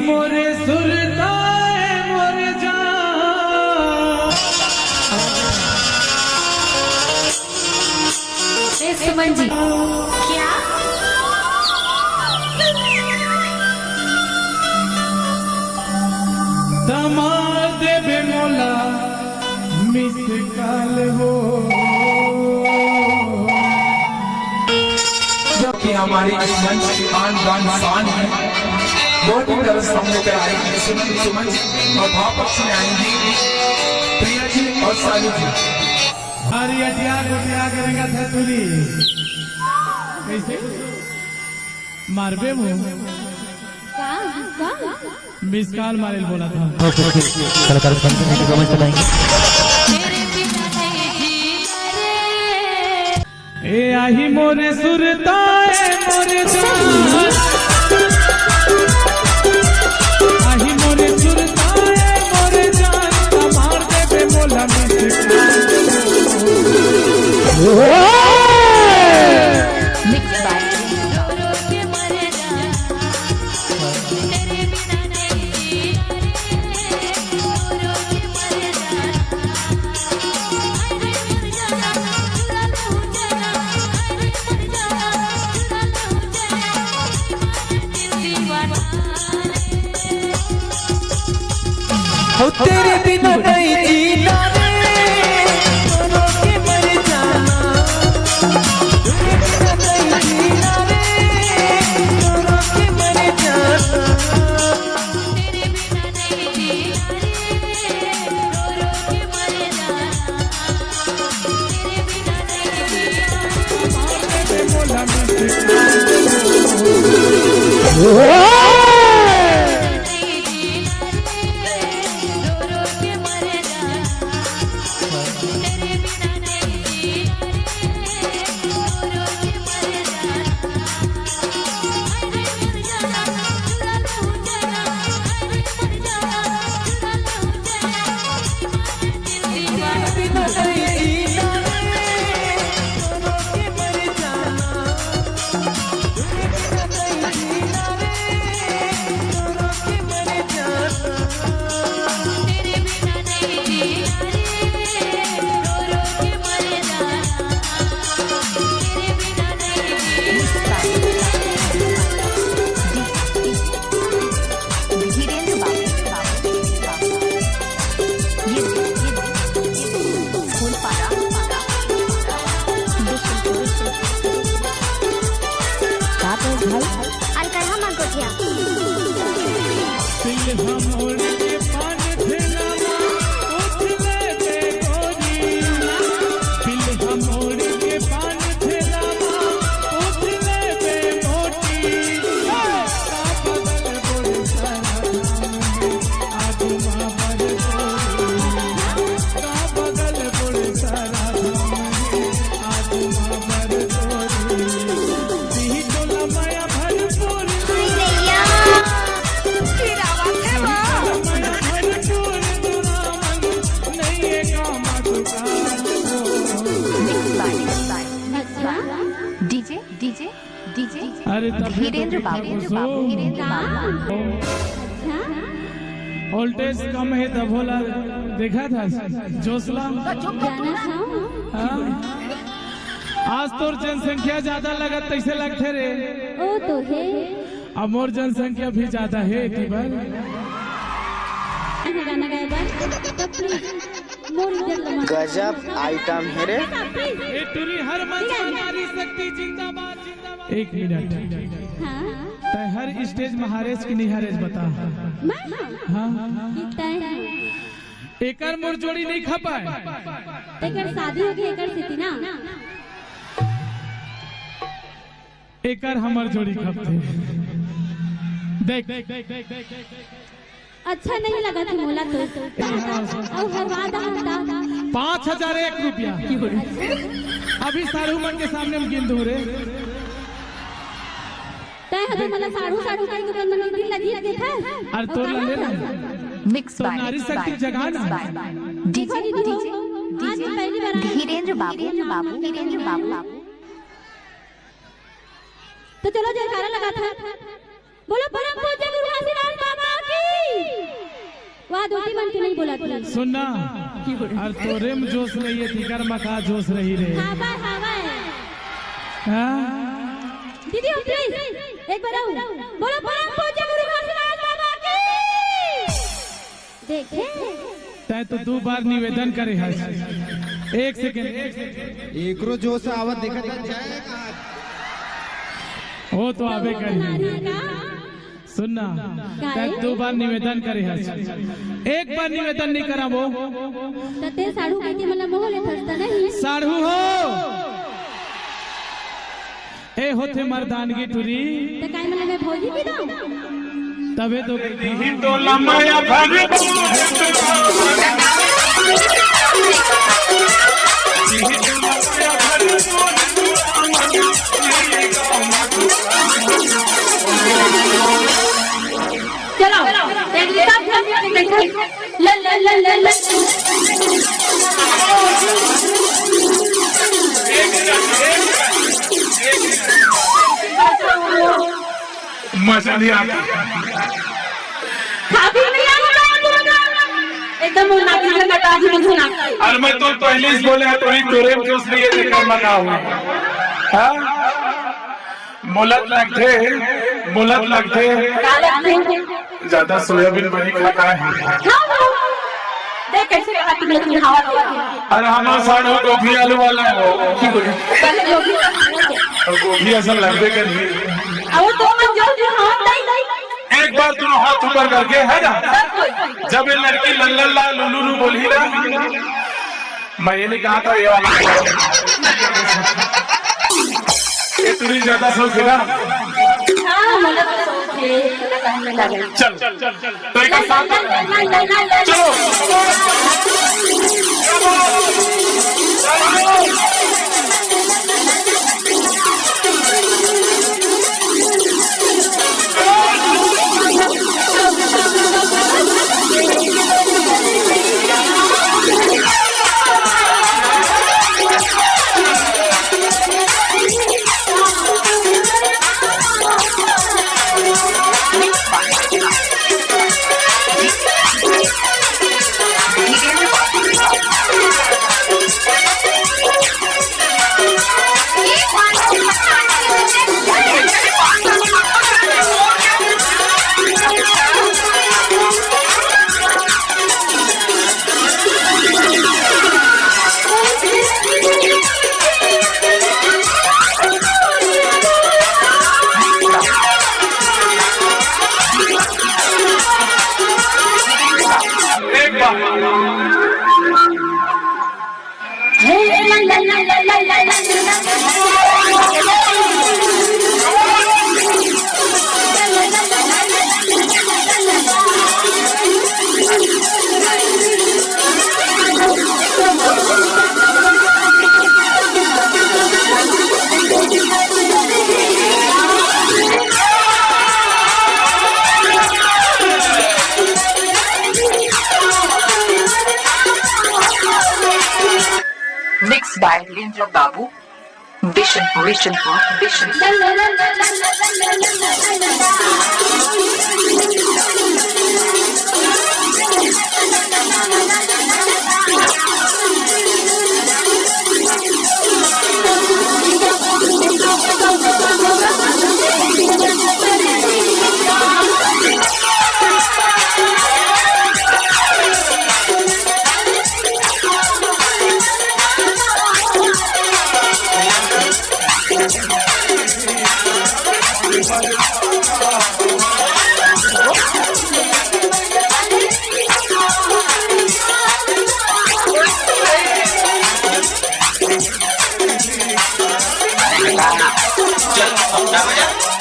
मोरे सुरताए मोरे जान। सुमन जी क्या दमाद बे मोला मिस काल हो जो कि हमारी इस मंच की आन बान शान है। बहुत ही तरह हम लेकर आएंगे सुमन जी और भावपक्ष में आएंगी प्रिया जी और सालू जी। अरे अटिया गोटिया करेगा था तुरी कैसे मारबे मुंह मिस काल मारे बोला था। कलाकार समझ बताएंगे। ए आही मोरे सुरताए मोरे जान। आही मोरे सुरताए मोरे जान। मार दे बे मोला मिस हो तेरे बिना नहीं जीना रे रो के मर जाना। तेरे बिना नहीं जीना रे रो के मर जाना। तेरे बिना नहीं जीना रे रो के मर जाना। तेरे बिना नहीं जीना अरे धीरेन्द्र बाबू वोल्टेज कम है तब बोला देखा था जोसला। आज तोर जनसंख्या ज्यादा लगत तैसे लगते रे ओ तो है अब मोर जनसंख्या भी ज्यादा है टीबर। गाना गाए बार तो प्लीज मोर इज्जत गजब आइटम है रे। ए टूरी हर मंच नारी शक्ति जिंदाबाद जिंदाबाद। एक मिनट हां तय हर स्टेज महाराज की निहारेज बता। मैं हां तय एकर मोर जोड़ी नहीं खपाए। एकर शादी होगी एकर स्थिति ना एकर हमर जोड़ी खपते। देख अच्छा नहीं लगा थी मोला तो और हरवा दहता 5001 रुपया अभी सारू मन के सामने में गिन दूं रे। तय हद मला साडू साडू काही करून मन दिल लगी देखा अरे तो ले ना मिक्स तो नारी शक्ति जगह ना डीजे आज पहली बार धीरेन्द्र बाबू तो चलो जयकारा लगा था बोलो परम पूज्य गुरु घासीदास बाबा वाह दोती मन के नहीं बोला तू सुनना और तोरे में जोश नहीं है तिकर मका जोश रही रे हवा हवा हाँ? दीदी प्लीज एक बार आओ बोलो परम पूज्य गुरु घोषराज बाबा की देखे तय तो 2 बार निवेदन करे है। एक सेकंड एकरो जो से आवत देखत जाएगा वो तो आवे करी सुनना तय 2 बार निवेदन करे है। एक बार निवेदन नहीं करा वो तते साडू के मला मोहले फसता नहीं साढ़ू हो ए होते मर्दानगी टुरी तो काय मला मैं भोजी भी दो तबे तो तो लम्बा भर चलो मजा नहीं आता एकदम और मैं तो पहले ही बोले तो ही तोरे में जोश नहीं है देखा मना हुआ हाँ मुलत लगते ज्यादा सोयाबीन बनी खाता है देख कैसे हवा अरे हमारा साढ़ू गोभी आलू वाला है गोभी असल लगते कर एक बार तुम हाथ ऊपर करके है ना जब ये लड़की लल्ला लुलू बोली ना मैं ये नहीं कहा था ये वाला ये तुरी ज्यादा शौक है ना चल तो एक साथ चलो Mixed by Lindra Babu, Bishanpur. चल